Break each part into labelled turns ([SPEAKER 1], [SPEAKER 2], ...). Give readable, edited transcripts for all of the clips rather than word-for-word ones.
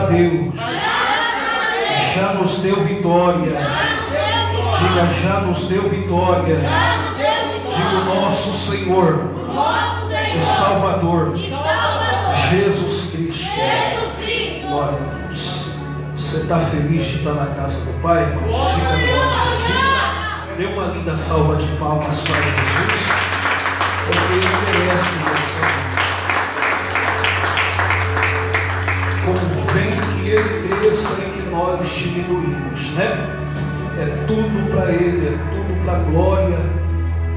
[SPEAKER 1] Deus. Já nos deu vitória. Diga, já nos deu vitória. Diga, o nosso Senhor e Salvador, Jesus Cristo. Glória a Deus. Você está feliz de estar na casa do Pai, irmãos? Diga, glória a Jesus. Dê uma linda salva de palmas para Jesus, porque Ele merece essa. Convém que Ele cresça e que nós diminuímos, né? É tudo para Ele, é tudo para a glória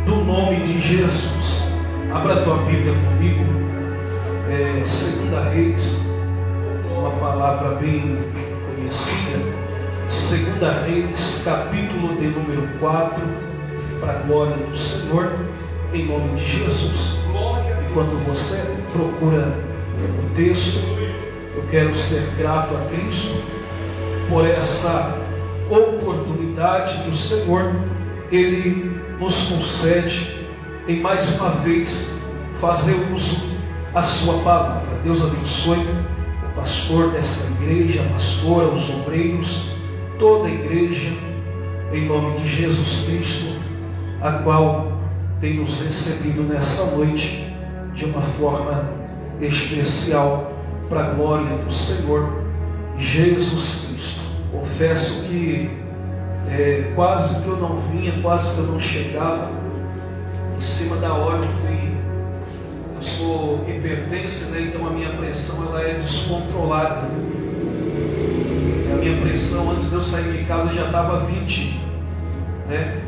[SPEAKER 1] do nome de Jesus. Abra a tua Bíblia comigo, 2 Reis, uma palavra bem conhecida. 2 Reis, capítulo de número 4, para a glória do Senhor, em nome de Jesus. Enquanto você procura o texto, eu quero ser grato a Cristo por essa oportunidade que o Senhor, Ele nos concede em mais uma vez fazer uso da sua palavra. Deus abençoe o pastor dessa igreja, a pastora, os obreiros, toda a igreja, em nome de Jesus Cristo, a qual tem nos recebido nessa noite de uma forma especial para a glória do Senhor Jesus Cristo. Confesso que quase que eu não vinha, quase que eu não chegava. Em cima da hora eu sou hipertenso, né? Então a minha pressão ela é descontrolada. A minha pressão antes de eu sair de casa já estava 20, né?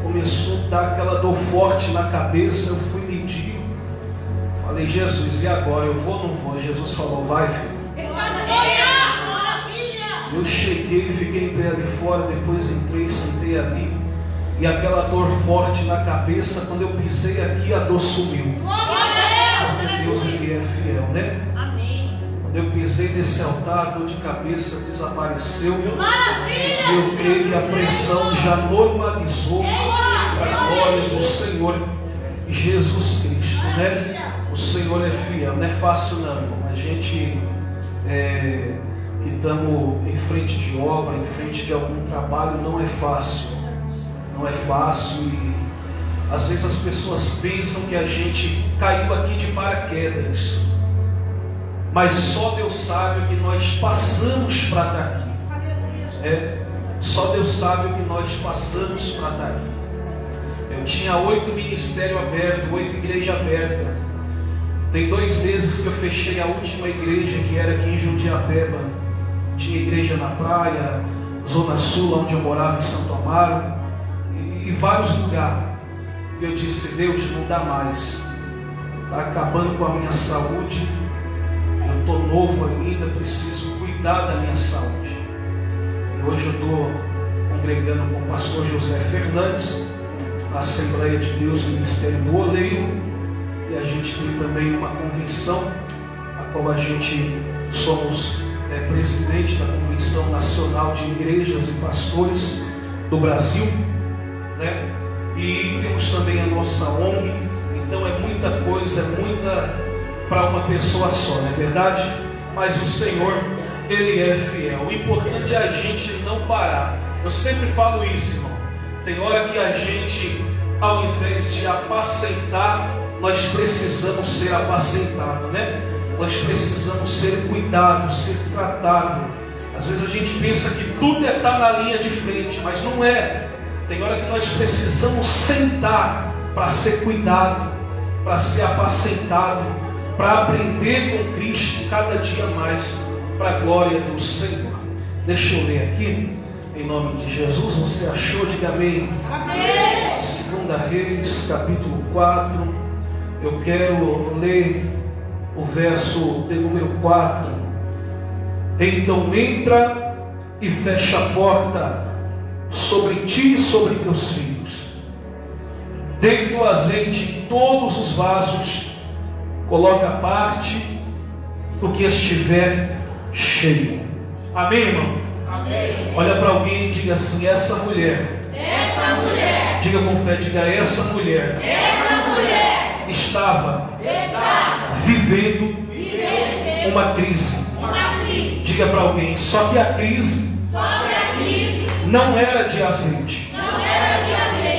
[SPEAKER 1] Começou a dar aquela dor forte na cabeça. Eu fui medir, falei, Jesus, e agora? Eu vou ou não vou? Jesus falou, vai, filho. Eu cheguei e fiquei em pé ali fora, depois entrei, sentei ali, e aquela dor forte na cabeça, quando eu pisei aqui, a dor sumiu. Porque Deus, Ele é fiel, né? Quando eu pisei nesse altar, a dor de cabeça desapareceu. Eu creio que a pressão já normalizou para a glória do Senhor Jesus Cristo, né? O Senhor é fiel, não é fácil não, irmão. A gente que estamos em frente de obra, em frente de algum trabalho, não é fácil. Não é fácil e às vezes as pessoas pensam que a gente caiu aqui de paraquedas. Mas só Deus sabe o que nós passamos para estar aqui. Só Deus sabe o que nós passamos para estar aqui. Eu tinha 8 ministérios abertos, 8 igrejas abertas. Tem 2 meses que eu fechei a última igreja, que era aqui em Jundiapeba. Tinha igreja na praia, Zona Sul, onde eu morava, em Santo Amaro, e vários lugares. E eu disse, Deus, não dá mais. Está acabando com a minha saúde. Eu estou novo ainda, preciso cuidar da minha saúde. E hoje eu estou congregando com o pastor José Fernandes, na Assembleia de Deus, Ministério do Oleiro. E a gente tem também uma convenção, a qual a gente somos presidente da Convenção Nacional de Igrejas e Pastores do Brasil, né? E temos também a nossa ONG. Então é muita coisa, é muita para uma pessoa só, não é verdade? Mas o Senhor, Ele é fiel. O importante é a gente não parar. Eu sempre falo isso, irmão. Tem hora que a gente, ao invés de apacentar, nós precisamos ser apacentados, né? Nós precisamos ser cuidados, ser tratados. Às vezes a gente pensa que tudo é estar na linha de frente, mas não é. Tem hora que nós precisamos sentar para ser cuidado, para ser apacentado, para aprender com Cristo cada dia mais, para a glória do Senhor. Deixa eu ler aqui, em nome de Jesus. Você achou? Diga amém. Amém. 2 Reis, capítulo 4. Eu quero ler o verso de número 4. Então entra e fecha a porta sobre ti e sobre teus filhos. Deita o azeite em todos os vasos, coloca a parte do que estiver cheio. Amém, irmão? Amém. Olha para alguém e diga assim, essa mulher. Diga com fé, diga, essa mulher estava vivendo uma crise. Diga para alguém, só que a crise não era de azeite.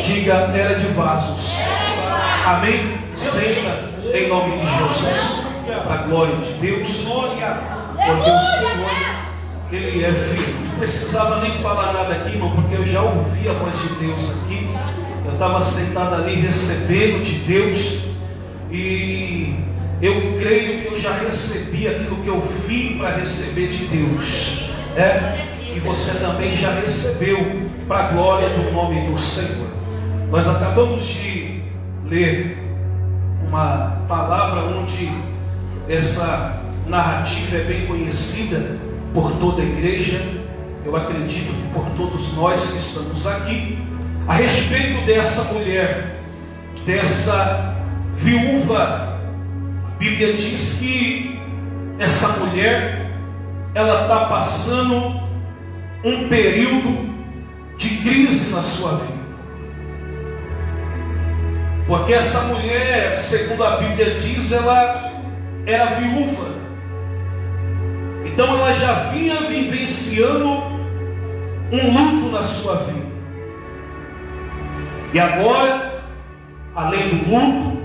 [SPEAKER 1] Diga, era de vasos. Amém? Senta em nome de Jesus, para a glória de Deus, porque o Senhor, Ele é fiel. Não precisava nem falar nada aqui, irmão, porque eu já ouvi a voz de Deus aqui. Eu estava sentado ali recebendo de Deus, e eu creio que eu já recebi aquilo que eu vim para receber de Deus. E você também já recebeu, para a glória do nome do Senhor. Nós acabamos de ler uma palavra onde essa narrativa é bem conhecida por toda a igreja, eu acredito que por todos nós que estamos aqui, a respeito dessa mulher, dessa viúva. A Bíblia diz que essa mulher, ela está passando um período de crise na sua vida. Porque essa mulher, segundo a Bíblia diz, ela era viúva. Então ela já vinha vivenciando um luto na sua vida. E agora, além do luto,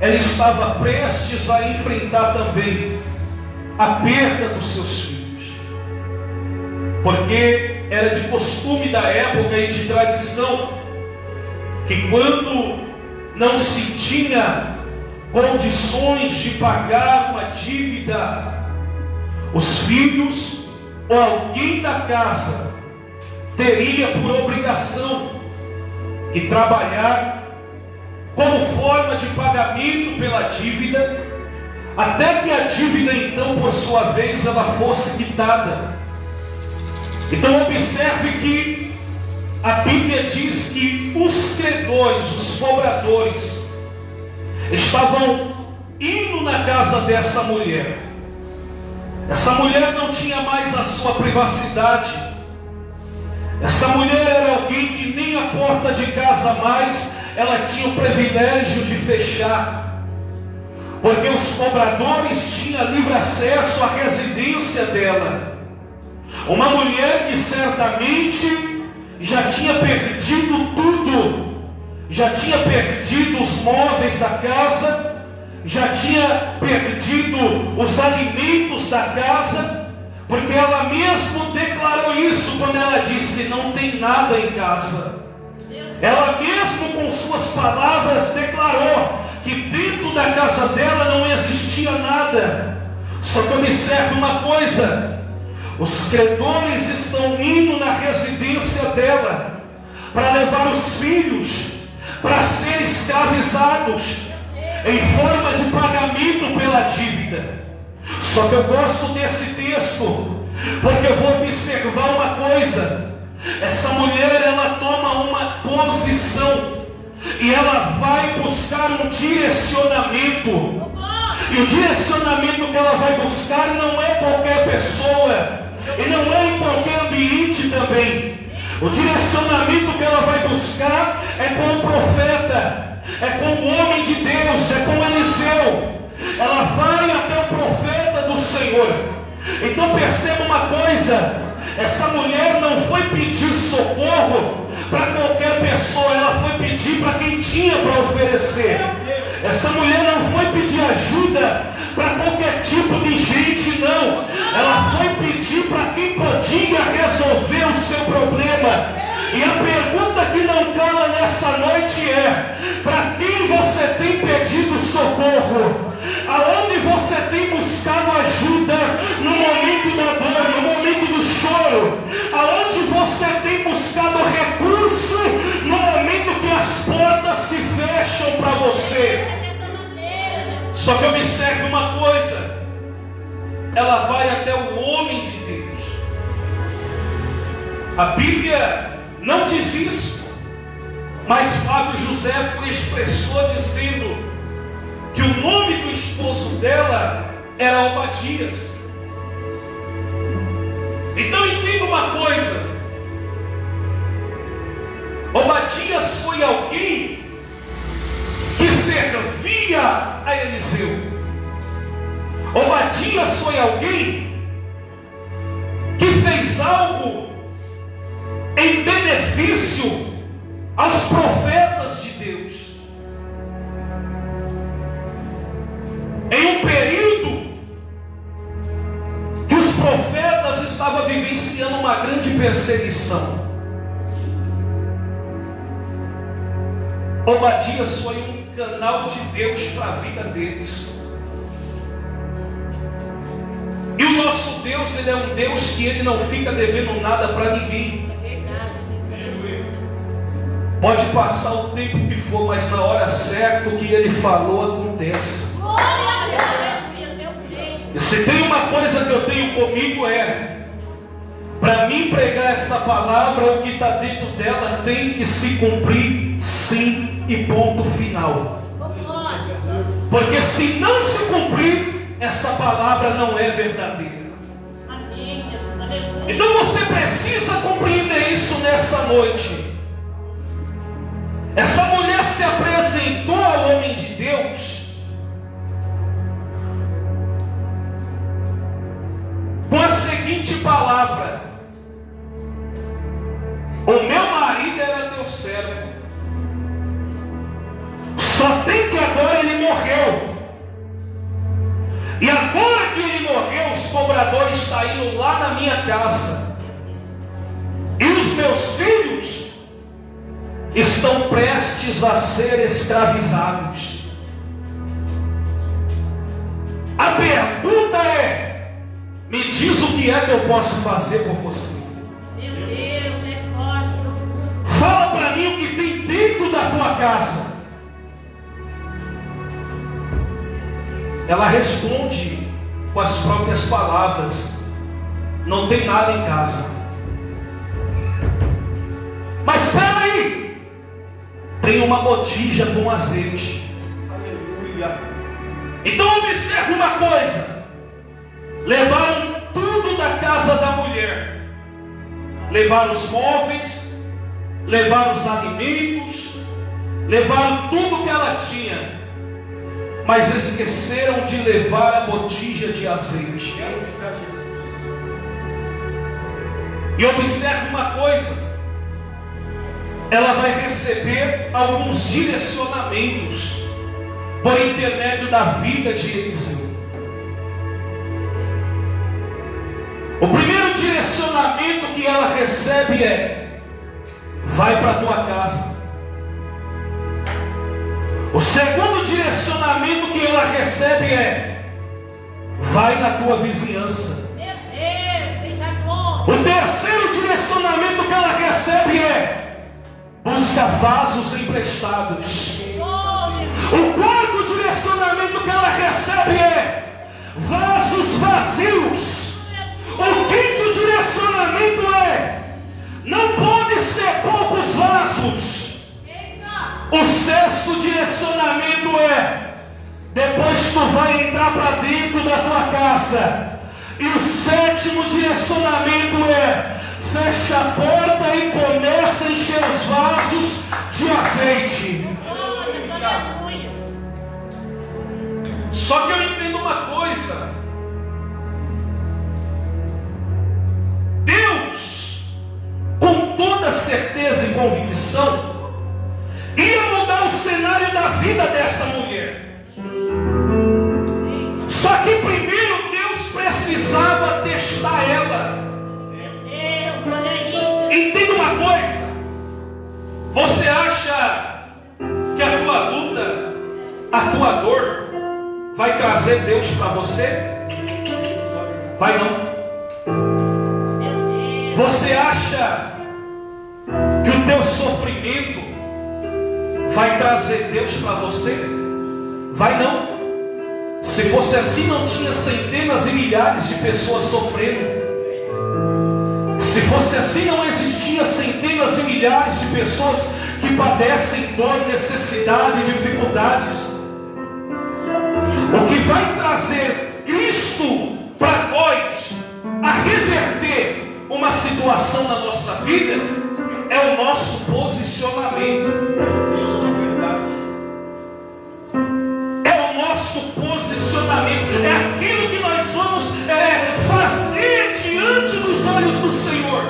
[SPEAKER 1] ela estava prestes a enfrentar também a perda dos seus filhos. Porque era de costume da época e de tradição que quando não se tinha condições de pagar uma dívida, os filhos ou alguém da casa teria por obrigação de trabalhar como forma de pagamento pela dívida, até que a dívida então, por sua vez, ela fosse quitada. Então observe que a Bíblia diz que os credores, os cobradores, estavam indo na casa dessa mulher. Essa mulher não tinha mais a sua privacidade. Essa mulher era alguém que nem a porta de casa mais ela tinha o privilégio de fechar, porque os cobradores tinham livre acesso à residência dela. Uma mulher que certamente já tinha perdido tudo, já tinha perdido os móveis da casa, já tinha perdido os alimentos da casa, porque ela mesmo declarou isso quando ela disse: não tem nada em casa. Ela mesmo com suas palavras declarou que dentro da casa dela não existia nada. Só que observe uma coisa: os credores estão indo na residência dela para levar os filhos para serem escravizados em forma de pagamento pela dívida. Só que eu gosto desse texto, porque eu vou observar uma coisa: essa mulher, ela toma uma posição e ela vai buscar um direcionamento. E o direcionamento que ela vai buscar não é qualquer pessoa, e não é em qualquer ambiente também. O direcionamento que ela vai buscar é com o profeta, é com o homem de Deus, é com Eliseu. Ela vai até o profeta do Senhor. Então perceba uma coisa: essa mulher não foi pedir socorro para qualquer pessoa, ela foi pedir para quem tinha para oferecer. Essa mulher não foi pedir ajuda para qualquer tipo de gente, não. Ela foi pedir para quem podia resolver o seu problema. E a pergunta que não cala nessa noite é: para quem você tem pedido socorro? Aonde você tem buscado ajuda no momento da dor, no momento do choro? Aonde você tem buscado recurso no momento que as portas se fecham para você? Só que observe uma coisa: ela vai até o homem de Deus. A Bíblia não diz isso, mas Flávio José expressou dizendo que o nome do esposo dela era Obadias. Então entenda uma coisa: Obadias foi alguém que servia a Eliseu. Obadias foi alguém aos profetas de Deus. Em um período que os profetas estavam vivenciando uma grande perseguição, Obadias foi um canal de Deus para a vida deles. E o nosso Deus, Ele é um Deus que Ele não fica devendo nada para ninguém. Pode passar o tempo que for, mas na hora certa o que Ele falou acontece. E se tem uma coisa que eu tenho comigo para mim pregar essa palavra, o que está dentro dela tem que se cumprir, sim, e ponto final. Porque se não se cumprir, essa palavra não é verdadeira. Então você precisa compreender isso nessa noite. Essa mulher se apresentou ao homem de Deus com a seguinte palavra: o meu marido era teu servo, só tem que agora ele morreu. E agora que ele morreu, os cobradores saíram lá na minha casa. E os meus filhos estão prestes a ser escravizados. A pergunta é: me diz o que é que eu posso fazer por você?
[SPEAKER 2] Meu Deus, é forte.
[SPEAKER 1] Fala para mim o que tem dentro da tua casa. Ela responde com as próprias palavras: não tem nada em casa. Mas espera aí, tem uma botija com azeite. Aleluia. Então observe uma coisa: levaram tudo da casa da mulher, levaram os móveis, levaram os alimentos, levaram tudo que ela tinha, mas esqueceram de levar a botija de azeite. E observe uma coisa: ela vai receber alguns direcionamentos por intermédio da vida de Eliseu. O primeiro direcionamento que ela recebe é: vai para a tua casa. O segundo direcionamento que ela recebe é: vai na tua vizinhança.
[SPEAKER 2] Meu Deus, seja bom.
[SPEAKER 1] O terceiro direcionamento que ela recebe é: busca vasos emprestados. O quarto direcionamento que ela recebe é: vasos vazios. O quinto direcionamento é: não pode ser poucos vasos. O sexto direcionamento é: depois tu vai entrar para dentro da tua casa. E o sétimo direcionamento é: fecha a porta e começa a encher os vasos de azeite. Só que eu entendo uma coisa: Deus, com toda certeza e convicção, ia mudar o cenário da vida dessa mulher. Só que primeiro Deus precisava testar ela. Entenda uma coisa: você acha que a tua luta, a tua dor vai trazer Deus para você? Vai não. Você acha que o teu sofrimento vai trazer Deus para você? Vai não. Se fosse assim, não tinha centenas e milhares de pessoas sofrendo. Se fosse assim, não existia centenas e milhares de pessoas que padecem dor, necessidade e dificuldades. O que vai trazer Cristo para nós a reverter uma situação na nossa vida é o nosso posicionamento. Posicionamento é aquilo que nós vamos fazer diante dos olhos do Senhor.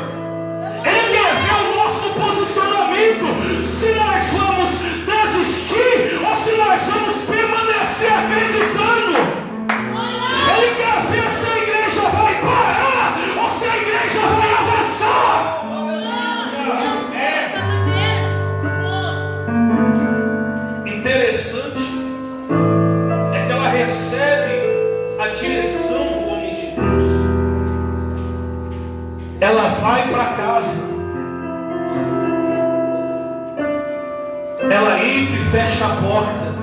[SPEAKER 1] Ele quer ver o nosso posicionamento. Se vai para casa. Ela entra e fecha a porta.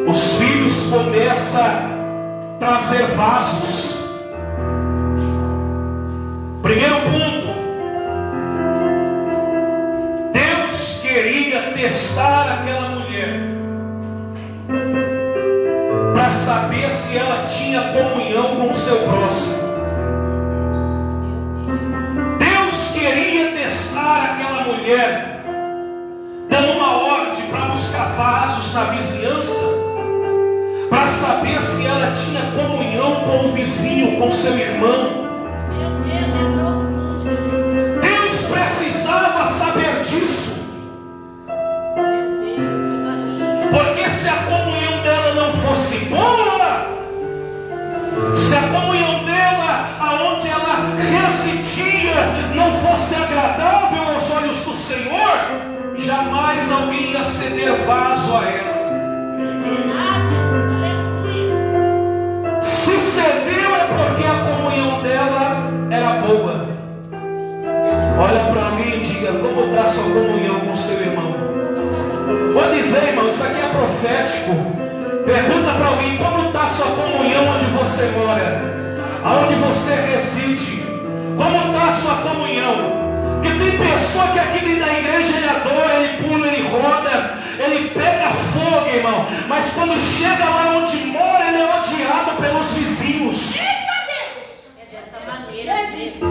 [SPEAKER 1] Os filhos começam a trazer vasos. Primeiro ponto: Deus queria testar aquela mulher para saber se ela tinha comunhão com o seu próximo. Deus queria testar aquela mulher, dando uma ordem para buscar vasos na vizinhança, para saber se ela tinha comunhão com o vizinho, com o seu irmão. Deus precisava saber disso, porque se a comunhão dela não fosse boa, se a comunhão dela, aonde ela residia, não fosse agradável aos olhos do Senhor, jamais alguém ia ceder vaso a ela. Se cedeu é porque a comunhão dela era boa. Olha para alguém e diga: como está a sua comunhão com o seu irmão? Vou dizer, irmão, isso aqui é profético. Pergunta para alguém: como está a sua comunhão onde você mora? Aonde você reside? Como está a sua comunhão? Porque tem pessoa que aqui dentro da igreja ele adora, ele pula, ele roda, ele pega fogo, irmão. Mas quando chega lá onde mora, ele é odiado pelos vizinhos.
[SPEAKER 2] É dessa maneira mesmo.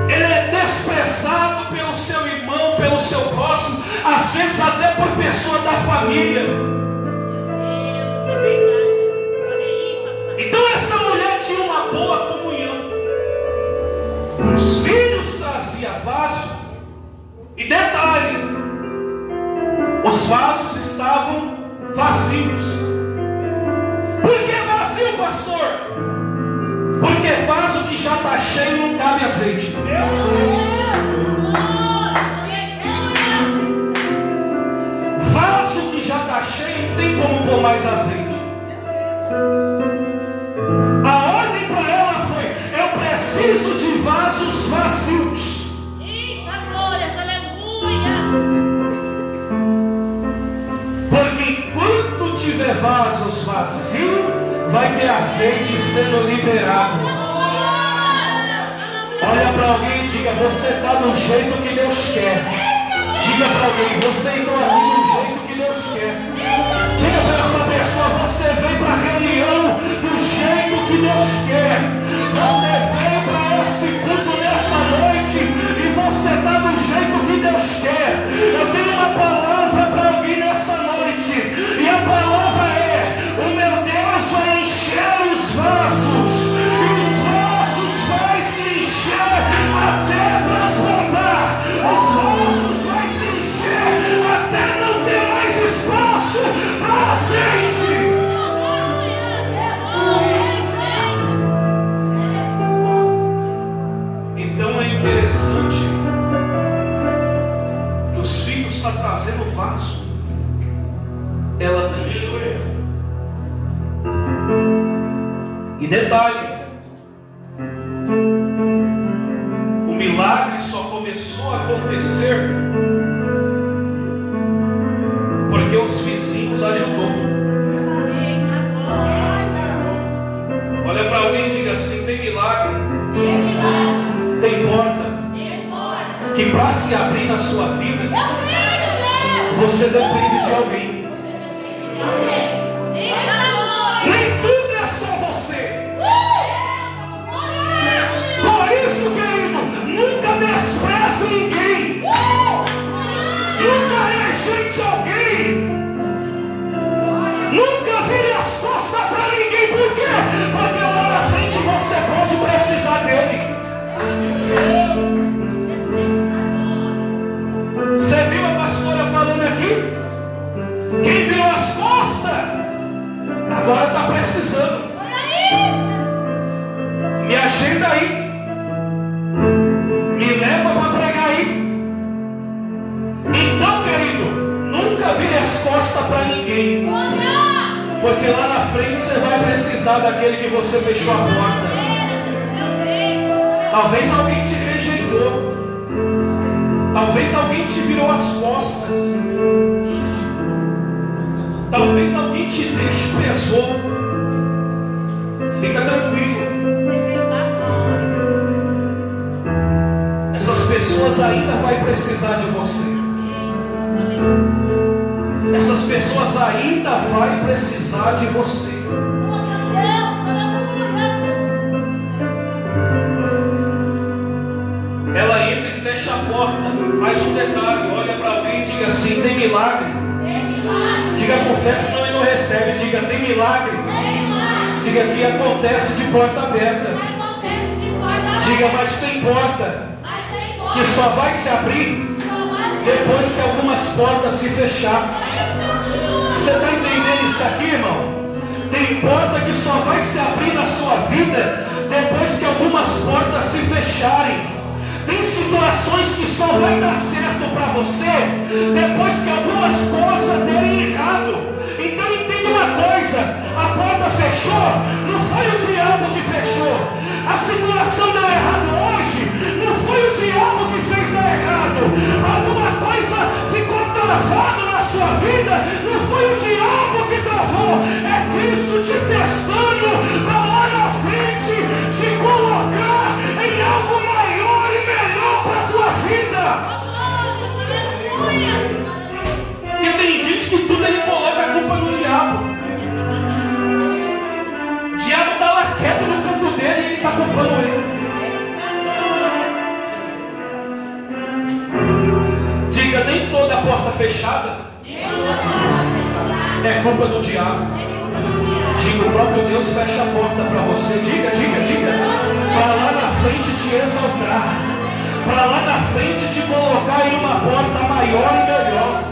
[SPEAKER 1] Ele é desprezado pelo seu irmão, pelo seu próximo, às vezes até por pessoa da família.
[SPEAKER 2] Isso é verdade. Olha aí, papai.
[SPEAKER 1] Então essa mulher tinha uma boa comunhão. Os filhos traziam vaso. E detalhe: os vasos estavam vazios. Por que vazio, pastor? Porque vaso que já está cheio não cabe azeite. Vaso que já está cheio não tem como pôr mais azeite. A ordem para ela foi: eu preciso de vasos vazios.
[SPEAKER 2] Eita, glórias, aleluia.
[SPEAKER 1] Porque enquanto tiver vasos vazios, vai ter azeite sendo liberado. Olha para alguém e diga: você está do jeito que Deus quer. Diga para alguém: você entrou aqui do jeito que Deus quer. Diga para essa pessoa: você veio para a reunião do jeito que Deus quer. Você veio para esse culto nessa noite e você está do jeito que Deus quer. Eu tenho uma palavra para alguém nessa noite, e a palavra é: o meu Deus vai encher os vasos, e os vasos vai se encher até transbordar. Os vasos vai se encher até não ter mais espaço para azeite. Então é interessante que os filhos estão trazendo o vaso, ela está enchendo. E detalhe: o milagre só começou a acontecer porque os vizinhos ajudou. Olha para alguém e diga assim: tem milagre, tem porta que para se abrir na sua vida, você depende de alguém. Nem tudo é só você. Por isso, querido, nunca despreze ninguém. Nunca rejeite alguém. Nunca vire as costas para ninguém. Por quê? Porque lá na frente você pode precisar dele. Você viu a pastora falando aqui? Porque lá na frente você vai precisar daquele que você fechou a porta. Talvez alguém te rejeitou. Talvez alguém te virou as costas. Talvez alguém te desprezou. Fica tranquilo. Essas pessoas ainda vão precisar de você. Essas pessoas ainda vão precisar de você. Ela entra e fecha a porta. Mais um detalhe, olha para alguém e diga assim: tem milagre. Diga, confessa, não, e não recebe. Diga, tem milagre. Diga que acontece de porta aberta. Diga, mas tem porta que só vai se abrir depois que algumas portas se fechar. Você está entendendo isso aqui, irmão? Tem porta que só vai se abrir na sua vida depois que algumas portas se fecharem. Tem situações que só vai dar certo para você depois que algumas coisas derem errado. Então entenda uma coisa: a porta fechou, não foi o diabo que fechou. A situação deu errado hoje, não foi o diabo que fez dar errado. Alguma coisa ficou travada na sua vida, não foi o diabo que travou. É Cristo te testando para lá na frente te colocar em algo maior e melhor para a tua vida. Porque tem gente que tudo ele coloca a culpa no diabo. O diabo está lá quieto no canto dele e ele está culpando ele. Diga, nem toda a porta fechada é culpa do diabo. Diga, o próprio Deus fecha a porta para você. Diga, diga, diga. Para lá na frente te exaltar. Para lá na frente te colocar em uma porta maior e melhor.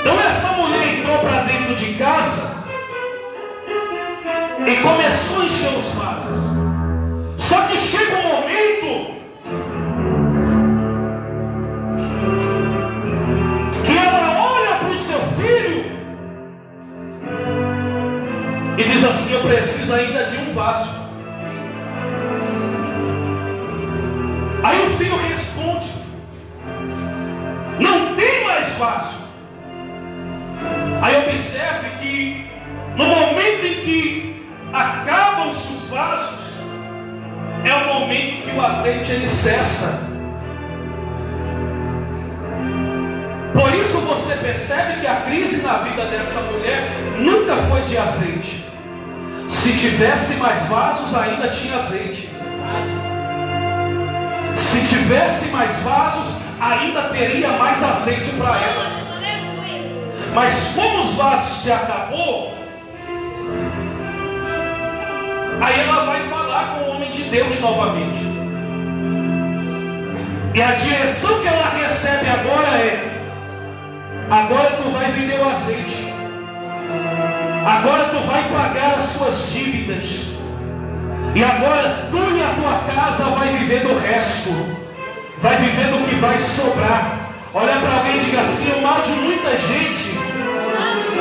[SPEAKER 1] Então essa mulher entrou para dentro de casa e começou a encher os vasos. Só que chega um momento que ela olha para o seu filho e diz assim: eu preciso ainda de um vaso. Aí o filho responde: não tem mais vaso. Aí observe que no momento em que acabam-se os vasos, é o momento em que o azeite ele cessa. Por isso você percebe que a crise na vida dessa mulher nunca foi de azeite. Se tivesse mais vasos, ainda tinha azeite. Se tivesse mais vasos, ainda teria mais azeite para ela. Mas como os vasos se acabou, aí ela vai falar com o homem de Deus novamente. E a direção que ela recebe agora é: agora tu vai vender o azeite. Agora tu vai pagar as suas dívidas. E agora tu e a tua casa vai viver do resto. Vai viver do que vai sobrar. Olha para alguém e diga assim: o mal de muita gente,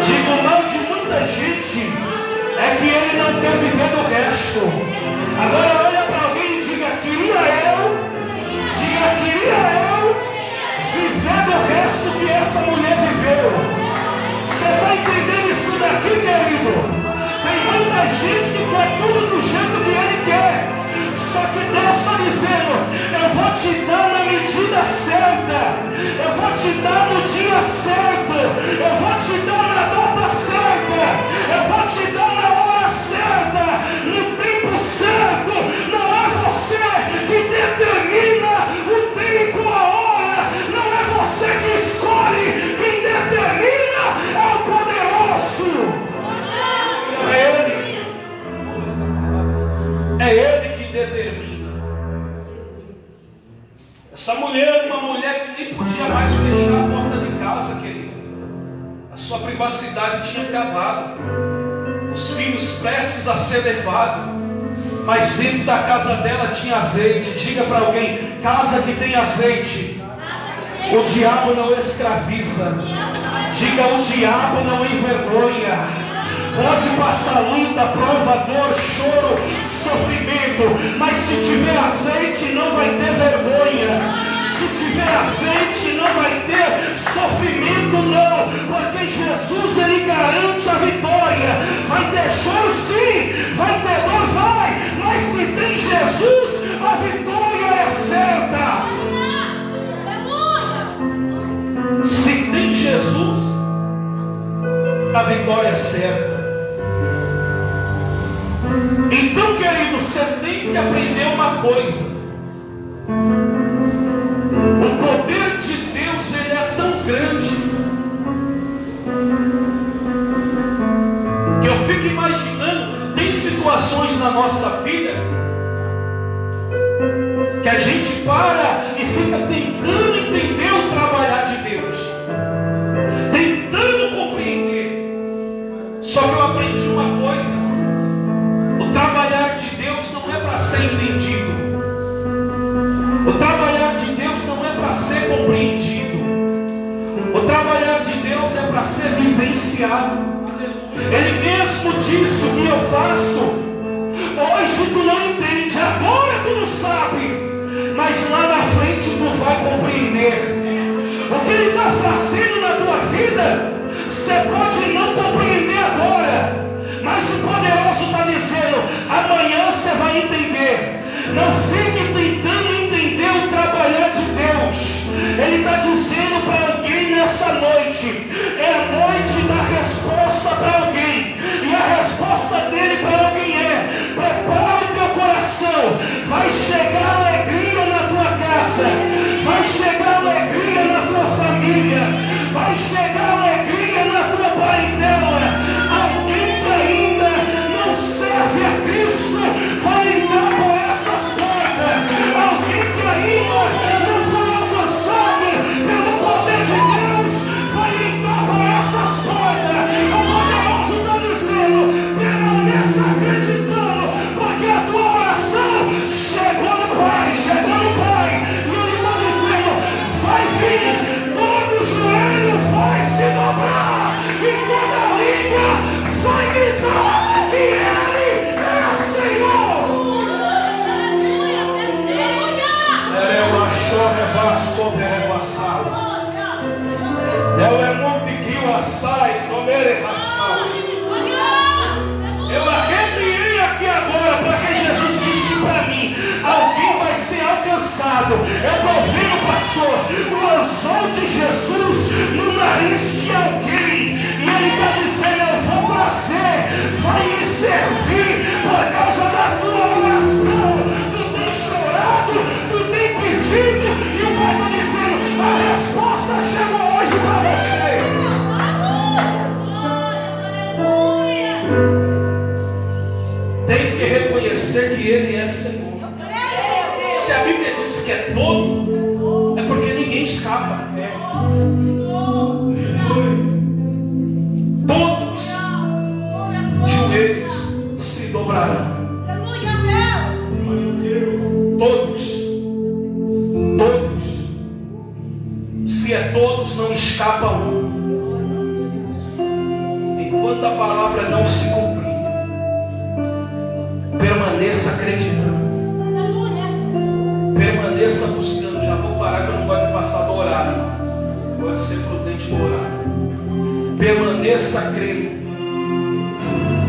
[SPEAKER 1] diga, o mal de muita gente é que ele não quer viver do resto. Agora olha para alguém e diga: queria eu viver do resto que essa mulher viveu. Você está entendendo isso daqui, querido? Tem muita gente que quer tudo do jeito que ele quer. Só que Deus está dizendo: eu vou te dar na medida certa, eu vou te dar no dia certo, eu vou te dar na data certa, eu vou te dar na hora certa, no tempo certo. Não é você que determina o tempo, a hora, não é você que escolhe, quem determina é o poderoso. É Ele que determina. Essa mulher era uma mulher que nem podia mais fechar a porta de casa, querido. A sua privacidade tinha acabado. Os filhos prestes a ser levados. Mas dentro da casa dela tinha azeite. Diga para alguém: casa que tem azeite O diabo não escraviza. Diga: o diabo não envergonha. Pode passar luta, prova, dor, choro, sofrimento, mas se tiver azeite não vai ter vergonha. Se tiver azeite não vai ter sofrimento, não, porque Jesus, ele garante a vitória. Vai ter choro sim, vai ter dor, vai, mas se tem Jesus, a vitória é certa. Se tem Jesus, a vitória é certa. Então, querido, você tem que aprender uma coisa: o poder de Deus, ele é tão grande que eu fico imaginando, tem situações na nossa vida que a gente para e fica tentando entender o trabalhar de Deus, tentando compreender. Só que eu aprendi uma coisa: o trabalhar de Deus não é para ser entendido. O trabalhar de Deus não é para ser compreendido. O trabalhar de Deus é para ser vivenciado. Ele mesmo disse: o que eu faço hoje tu não entende, agora tu não sabe, mas lá na frente tu vai compreender. O que Ele está fazendo na tua vida, você pode não compreender agora, mas o poderoso está dizendo: amanhã você vai entender. Não fique tentando entender o trabalhar de Deus. Ele está dizendo para alguém nessa noite: é a noite da resposta para alguém. E a resposta dele para alguém é: prepara o teu coração. Vai chegar alegria na tua casa, vai chegar alegria na tua família, vai chegar alegria na tua parentela. Alguém que ainda não serve a Cristo vai entrar por essas portas. Alguém que ainda não foi alcançado pelo poder de Deus vai entrar por essas portas. O poderoso está dizendo: permaneça acreditando, porque a tua oração chegou no Pai, chegou no Pai. E Ele está dizendo: vai vir, todo joelho vai se dobrar e toda língua vai gritar que Ele é Senhor. Eu arrepiei aqui agora porque Jesus disse para mim: alguém vai ser alcançado. Eu estou vendo, pastor, o anzol de Jesus no nariz de alguém, e Ele está dizendo: eu vou trazer, vai me servir por causa da tua oração. Tu tem chorado, tu tem pedido, e o Pai está dizendo: a resposta chegou hoje para você. Tem que reconhecer que Ele é Senhor. Se a Bíblia diz que é todo, é porque ninguém escapa. Todos joelhos se dobrarão. Todos. Se é todos, não escapa um. Enquanto a palavra não se cumprir, permaneça acreditando, permaneça buscando. Já vou parar, que eu não gosto de passar do horário, eu gosto de ser prudente no horário. Permaneça crendo,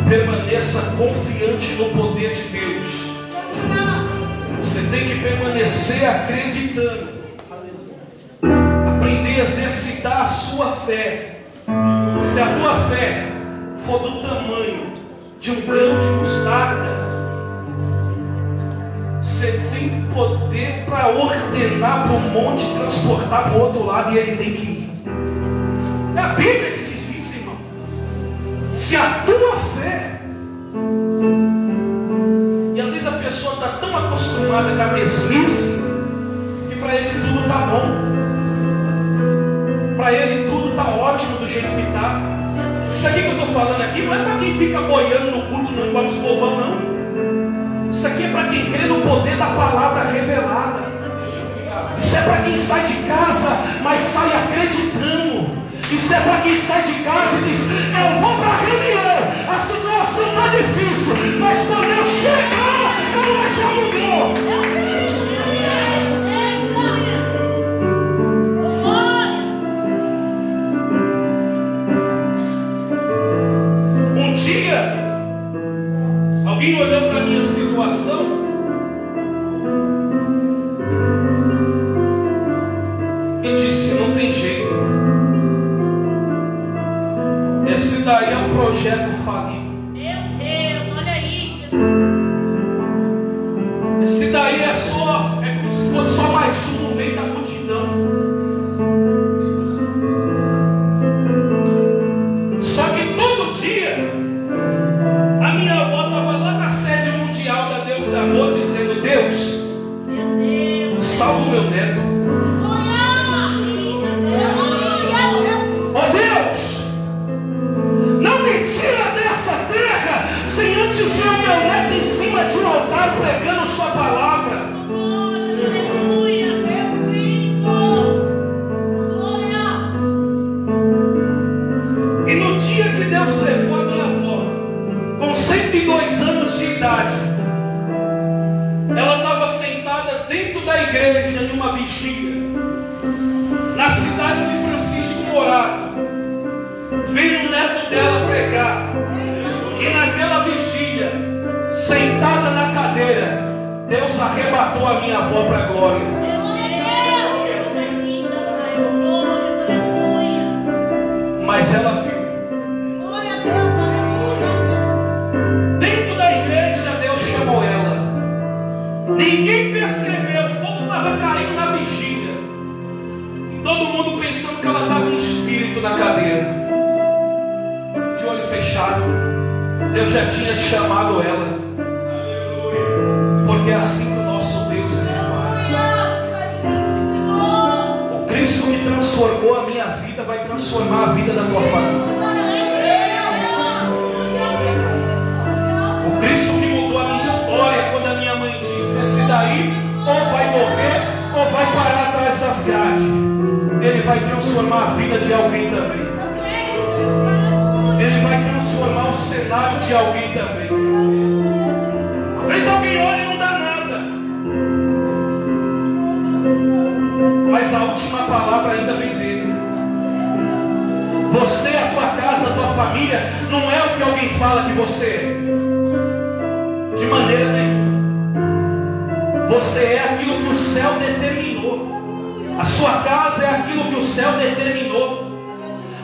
[SPEAKER 1] permaneça confiante no poder de Deus. Você tem que permanecer acreditando, aprender a exercitar a sua fé. Se a tua fé for do tamanho de um grão de mostarda, você tem poder para ordenar para o monte transportar para o outro lado, e ele tem que ir. É a Bíblia que diz isso, irmão. Se a tua fé, e às vezes a pessoa está tão acostumada com a mesmice que para ele tudo está bom, para ele tudo está ótimo do jeito que está. Isso aqui que eu estou falando aqui não é para quem fica boiando no culto, não, igual os bobão, não. Isso aqui é para quem crê no poder da palavra revelada. Isso é para quem sai de casa, mas sai acreditando. Isso é para quem sai de casa e diz: eu vou para a reunião, a situação está difícil, mas quando eu chegar, ela já mudou. Um dia, alguém olhou para a minha situação e disse: não tem jeito, esse daí é um projeto falido.
[SPEAKER 2] Meu Deus, olha isso.
[SPEAKER 1] Esse daí é como se fosse só mais um no meio da multidão. Só que todo dia a minha avó estava lá na sede mundial da Deus Amor, dizendo: Deus,
[SPEAKER 2] Meu Deus.
[SPEAKER 1] salva o meu neto. Oh Deus, não me tira dessa terra sem antes ver o meu neto em cima de um altar pregando sua palavra.
[SPEAKER 2] Aleluia, meu filho. Glória.
[SPEAKER 1] E no dia que Deus levou a minha avó, com 102 anos de idade, ela estava sentada dentro da igreja em uma vigília, na cidade de Francisco Morato. Veio o neto dela pregar, e naquela vigília, sentada na cadeira, Deus arrebatou a minha avó para a glória. Mas ela viu. Dentro da igreja, Deus chamou ela. Ninguém percebeu, o fogo estava caindo na vigília. E todo mundo pensando que ela estava em espírito na cadeira. De olho fechado. Deus já tinha chamado ela. Porque é assim que o nosso Deus ele faz. O Cristo que transformou a minha vida vai transformar a vida da tua família. O Cristo que mudou a minha história quando a minha mãe disse: esse daí ou vai morrer ou vai parar atrás das grades. Ele vai transformar a vida de alguém também. Ele vai transformar o cenário de alguém também. Talvez alguém olhe e não dá nada, mas a última palavra ainda vem dele. Você, a tua casa, a tua família, não é o que alguém fala que você é. De maneira nenhuma. Você é aquilo que o céu determinou. A sua casa é aquilo que o céu determinou.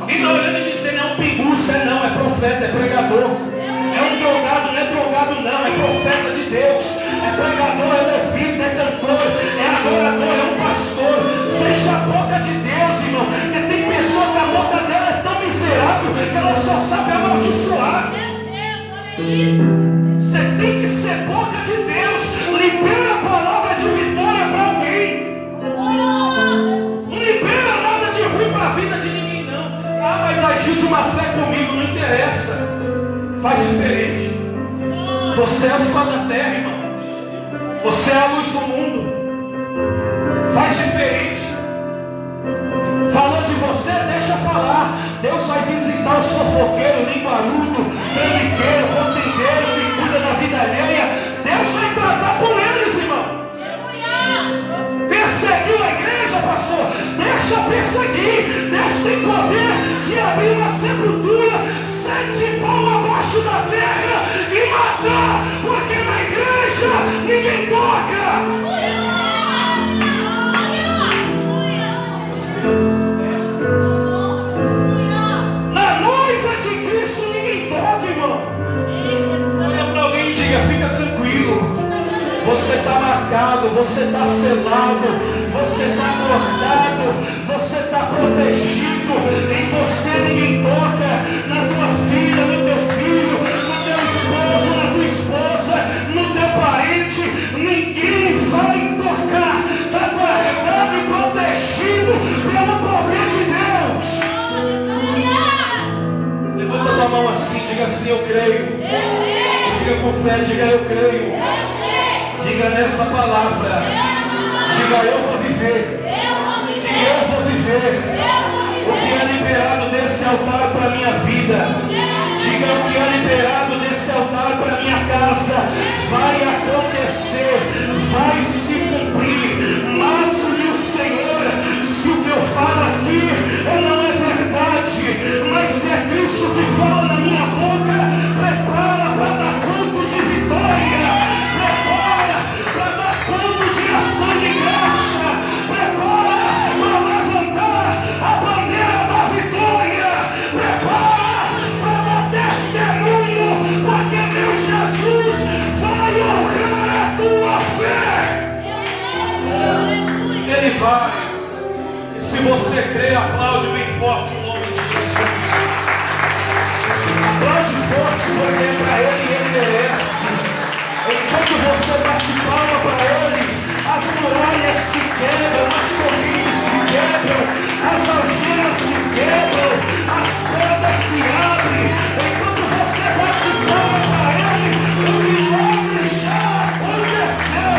[SPEAKER 1] Alguém está olhando e dizendo: é um pinguço. Não, é profeta, é pregador. É um drogado, não é drogado não, é profeta de Deus. É pregador, é levita, é cantor, é adorador, é um pastor. Seja a boca de Deus, irmão. Porque tem pessoa que a boca dela é tão miserável que ela só sabe amaldiçoar. Você tem que ser boca de Deus. Libera a palavra de vitória para alguém. Não libera nada de ruim para a vida de ninguém não. Ah, mas agiu de uma fé comigo, não interessa. Faz diferente. Você é o sal da terra, irmão. Você é a luz do mundo. Faz diferente. Falou de você, deixa falar. Deus vai visitar os fofoqueiros, limbarudo, trambiqueiro, contendeiro, que cuida da vida alheia. Deus vai tratar com eles, irmão. Perseguiu a igreja, pastor? Deixa perseguir. Deus tem poder de abrir uma sepultura 7 palmos abaixo da terra e matar, porque na igreja ninguém toca. Na noiva de Cristo ninguém toca, irmão. Olha para alguém e diga: fica tranquilo. Você está marcado, você está selado, você está guardado, você está protegido. Em você ninguém toca. Na tua filha, no teu filho, no teu esposo, na tua esposa, no teu parente, ninguém vai tocar. Está guardado e protegido pelo poder de Deus. Levanta a tua mão assim, diga assim: eu creio. Diga com fé, diga: eu creio. Diga nessa palavra. Diga: eu vou viver. viver. Eu vou viver. O que é liberado desse altar para a minha vida. Diga o que é liberado desse altar para a minha casa. Vai acontecer. Vai se cumprir. Mate-me o Senhor. Se o que eu falo aqui não é verdade, mas se é Cristo que fala na minha boca, prepara para dar culto de vitória. Prepara para dar culto de ação de graça. Prepara para levantar a bandeira da vitória. Prepara para dar testemunho, porque meu Jesus vai honrar a tua fé. Ele vai. E se você crê, aplaude bem forte o nome de Jesus. Aplaude forte, porque para Ele merece. Enquanto você bate palma para Ele, as muralhas se quebram, as correntes se quebram, as algemas se quebram, as portas se abrem. Enquanto você bate palma para Ele, o milagre já aconteceu.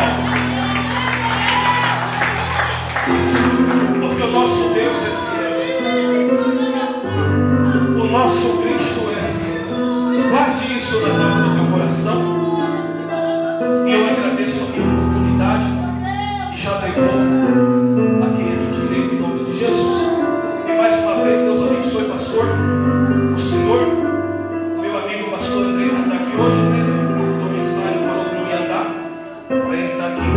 [SPEAKER 1] Porque o nosso Deus é fiel. O nosso Cristo é fiel. Guarde isso na tábua do teu coração. E eu agradeço a minha oportunidade. E já devolvo a quem é de direito em nome de Jesus. E mais uma vez, Deus abençoe, pastor. O Senhor, o meu amigo pastor André, não está aqui hoje, né? Ele mandou mensagem, falou que não ia dar para ele estar aqui.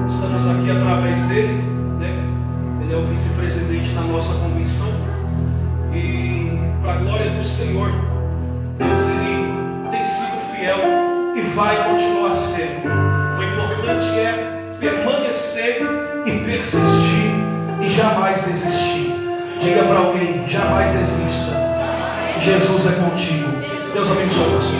[SPEAKER 1] Estamos aqui através dele, né? Ele é o vice-presidente da nossa convenção. E para a glória do Senhor, Deus, Ele tem sido fiel e vai continuar sendo. O importante é permanecer e persistir e jamais desistir. Diga para alguém, jamais desista. Jesus é contigo. Deus abençoe você.